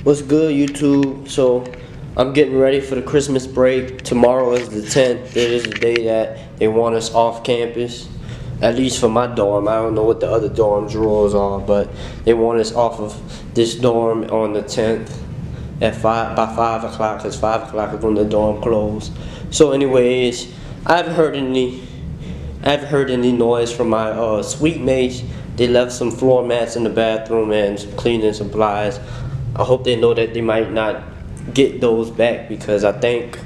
What's good, YouTube? So I'm getting ready for the Christmas break. Tomorrow is the 10th. It is the day that they want us off campus. At least for my dorm. I don't know what the other dorms' rules are, but they want us off of this dorm on the 10th at by 5 o'clock, because 5 o'clock is when the dorm closed. So anyways, I haven't heard any noise from my suite mates. They left some floor mats in the bathroom and some cleaning supplies. I hope they know that they might not get those back, because I think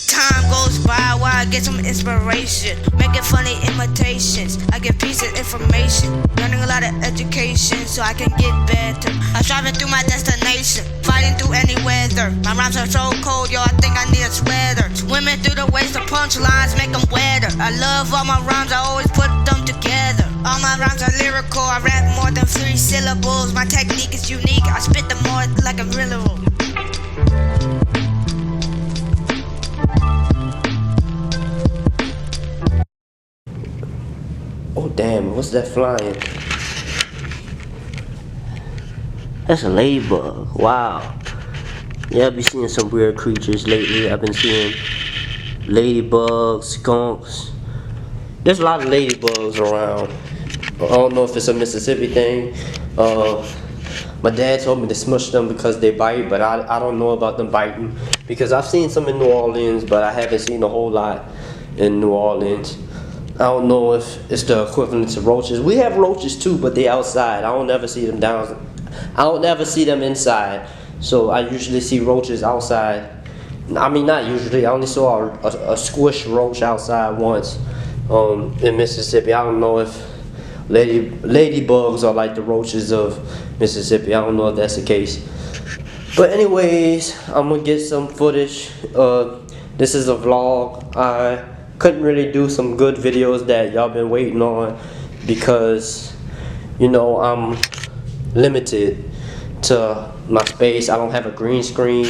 time goes by while I get some inspiration, making funny imitations. I get pieces of information, learning a lot of education so I can get better. I'm driving through my destination, fighting through any weather. My rhymes are so cold, yo, I think I need a sweater. Swimming through the waves, the punchlines make them wetter. I love all my rhymes, I always put them together. All my rhymes are lyrical, I rap more than 3 syllables. My technique is unique, I spit them more like a riddle. oh damn, what's that flying? That's a ladybug. Wow. Yeah, I've been seeing some weird creatures lately. I've been seeing ladybugs, skunks. There's a lot of ladybugs around. I don't know if it's a Mississippi thing. My dad told me to smush them because they bite, but I don't know about them biting, because I've seen some in New Orleans, but I haven't seen a whole lot in New Orleans. I don't know if it's the equivalent to roaches. We have roaches too, but they outside. I don't ever see them I don't ever see them inside. So I usually see roaches outside. I mean, not usually. I only saw a squish roach outside once in Mississippi. I don't know if ladybugs are like the roaches of Mississippi. I don't know if that's the case. But anyways, I'm gonna get some footage. This is a vlog. I couldn't really do some good videos that y'all been waiting on, because you know I'm limited to my space. I don't have a green screen,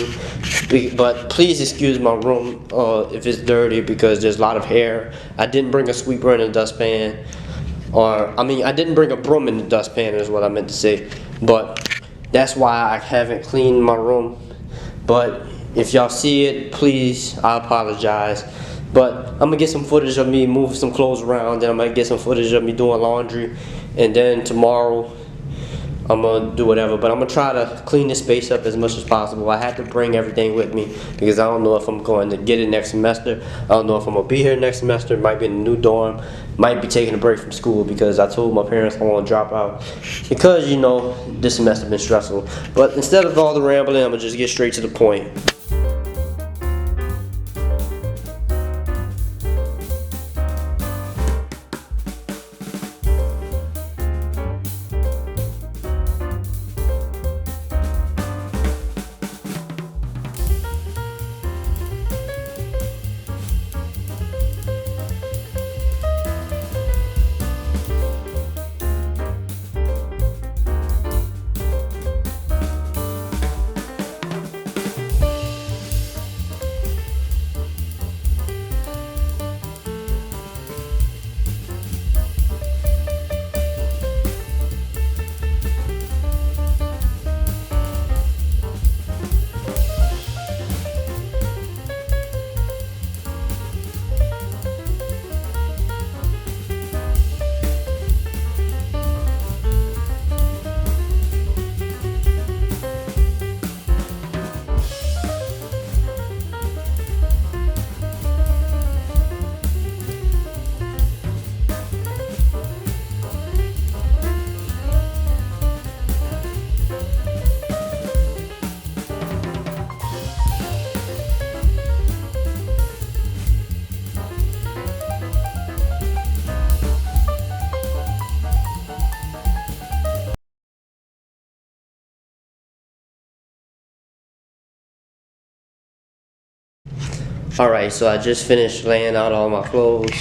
but please excuse my room if it's dirty, because there's a lot of hair. I didn't bring a sweeper and a dustpan, I didn't bring a broom in the dustpan is what I meant to say, but that's why I haven't cleaned my room. But if y'all see it, please, I apologize. But I'm gonna get some footage of me moving some clothes around, then I'm gonna get some footage of me doing laundry, and then tomorrow I'm gonna do whatever. But I'm gonna try to clean this space up as much as possible. I had to bring everything with me because I don't know if I'm going to get it next semester. I don't know if I'm gonna be here next semester. Might be in a new dorm. Might be taking a break from school, because I told my parents I want to drop out, because you know this semester been stressful. But instead of all the rambling, I'm gonna just get straight to the point. Alright, so I just finished laying out all my clothes.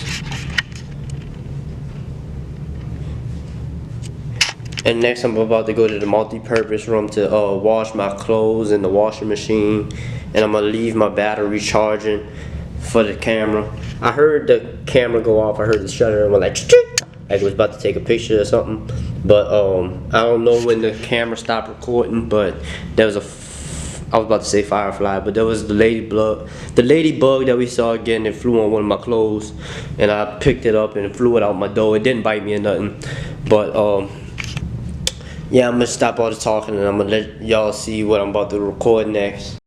And next I'm about to go to the multi-purpose room to wash my clothes in the washing machine. And I'm going to leave my battery charging for the camera. I heard the camera go off. I heard the shutter and went like like I was about to take a picture or something. But I don't know when the camera stopped recording, but there was I was about to say firefly, but there was the ladybug that we saw again. It flew on one of my clothes, and I picked it up and it flew it out my door. It didn't bite me or nothing, but yeah, I'm gonna stop all the talking and I'm gonna let y'all see what I'm about to record next.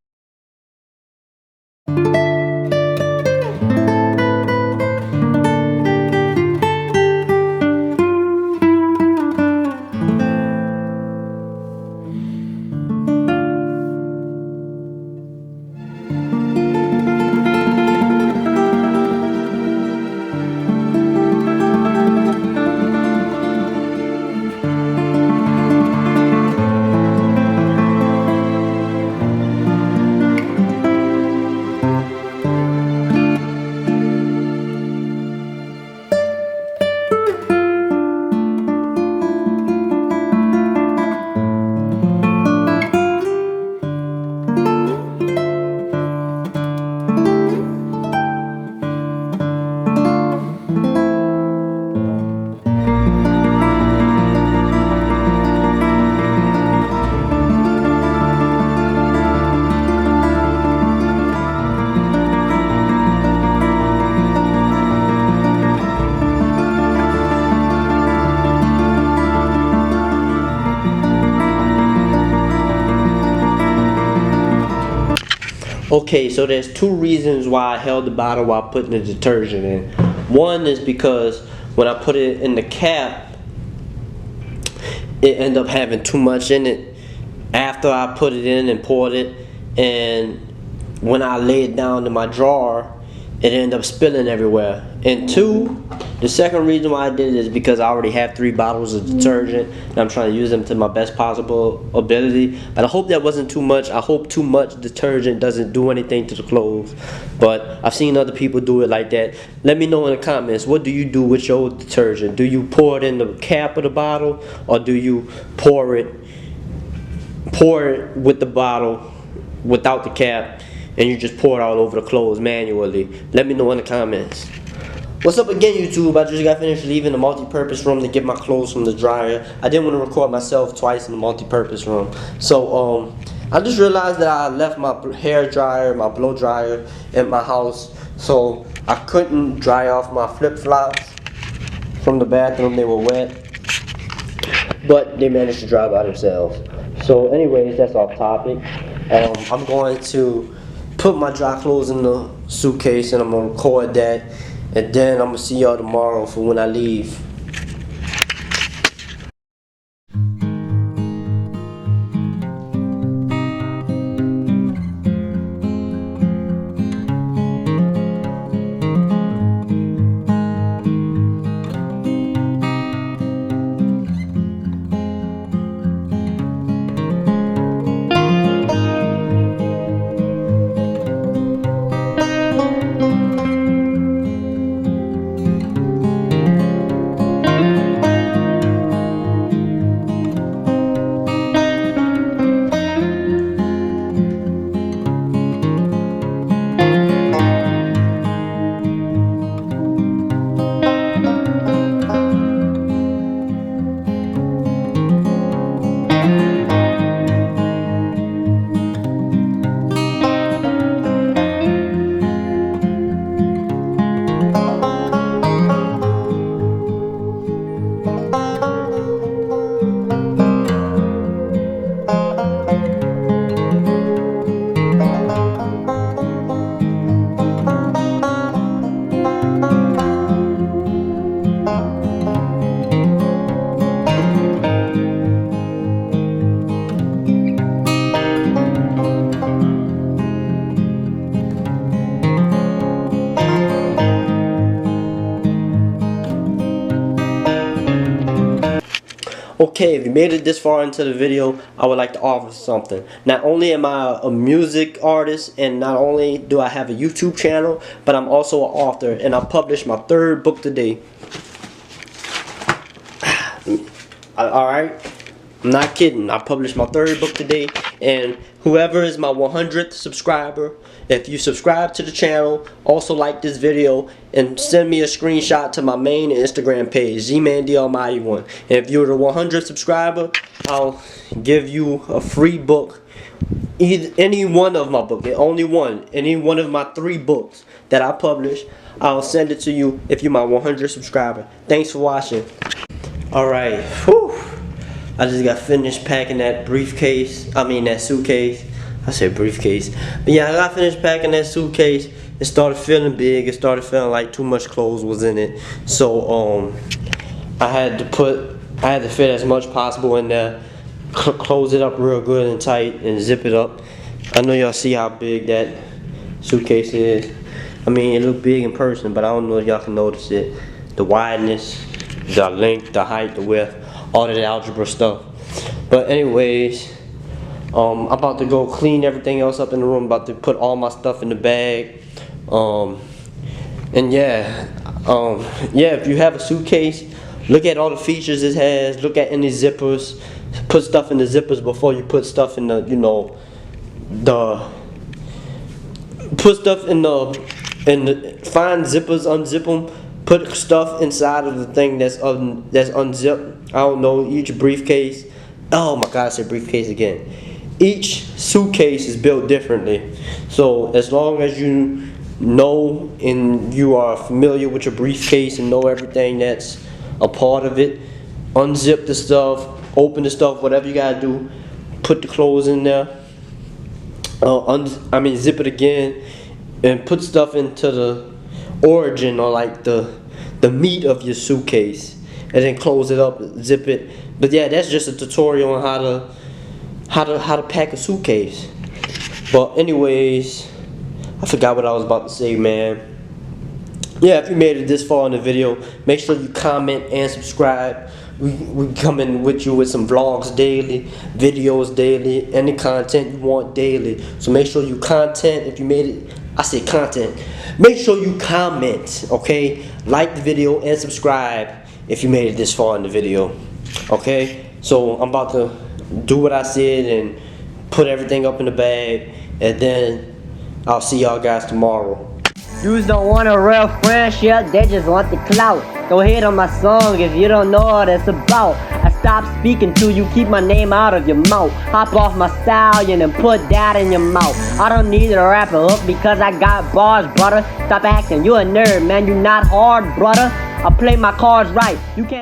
Okay, so there's two reasons why I held the bottle while putting the detergent in. One is because when I put it in the cap, it ended up having too much in it after I put it in and poured it, and when I laid it down in my drawer, it ended up spilling everywhere. And two, the second reason why I did it is because I already have 3 bottles of detergent and I'm trying to use them to my best possible ability. But I hope that wasn't too much. I hope too much detergent doesn't do anything to the clothes. But I've seen other people do it like that. Let me know in the comments, what do you do with your detergent? Do you pour it in the cap of the bottle, or do you pour it with the bottle without the cap, and you just pour it all over the clothes manually? Let me know in the comments. What's up again, YouTube? I just got finished leaving the multi-purpose room to get my clothes from the dryer. I didn't want to record myself twice in the multi-purpose room. So I just realized that I left my hair dryer, my blow dryer at my house, so I couldn't dry off my flip-flops from the bathroom. They were wet, but they managed to dry by themselves. So anyways, that's off topic. I'm going to put my dry clothes in the suitcase and I'm going to record that, and then I'm going to see y'all tomorrow for when I leave. Okay, if you made it this far into the video, I would like to offer something. Not only am I a music artist, and not only do I have a YouTube channel, but I'm also an author, and I published my 3rd book today. Alright? I'm not kidding. I published my 3rd book today, and whoever is my 100th subscriber, if you subscribe to the channel, also like this video, and send me a screenshot to my main Instagram page, ZManDAlmighty1. And if you're the 100th subscriber, I'll give you a free book. Any one of my books, only one, any one of my 3 books that I publish, I'll send it to you if you're my 100th subscriber. Thanks for watching. Alright, whew. I just got finished packing that that suitcase. I said briefcase. But yeah, I got finished packing that suitcase. It started feeling big. It started feeling like too much clothes was in it. So I had to fit as much possible in there. Close it up real good and tight and zip it up. I know y'all see how big that suitcase is. I mean, it looked big in person, but I don't know if y'all can notice it. The wideness, the length, the height, the width, all of the algebra stuff. But anyways, I'm about to go clean everything else up in the room. About to put all my stuff in the bag. And yeah, if you have a suitcase, look at all the features it has. Look at any zippers. Put stuff in the zippers before you put stuff in the, find zippers, unzip them. Put stuff inside of the thing that's unzipped. I don't know, each briefcase. Oh my God, I said briefcase again. Each suitcase is built differently. So as long as you know and you are familiar with your briefcase and know everything that's a part of it, unzip the stuff, open the stuff, whatever you gotta do. Put the clothes in there. Zip it again, and put stuff into the origin, or like the meat of your suitcase, and then close it up, zip it. But yeah, that's just a tutorial on how to pack a suitcase. But anyways, I forgot what I was about to say, man. Yeah, if you made it this far in the video, make sure you comment and subscribe. We coming with you with some vlogs daily, videos daily, any content you want daily. So make sure you if you made it. I say content. Make sure you comment, okay? Like the video and subscribe if you made it this far in the video, okay? So I'm about to do what I said and put everything up in the bag, and then I'll see y'all guys tomorrow. Dudes don't want a real friendship, they just want the clout. Go hate on my song if you don't know what it's about. I stop speaking till you keep my name out of your mouth. Hop off my stallion and put that in your mouth. I don't need to wrap it up because I got bars, brother. Stop acting, you a nerd, man, you not hard, brother. I play my cards right, you can't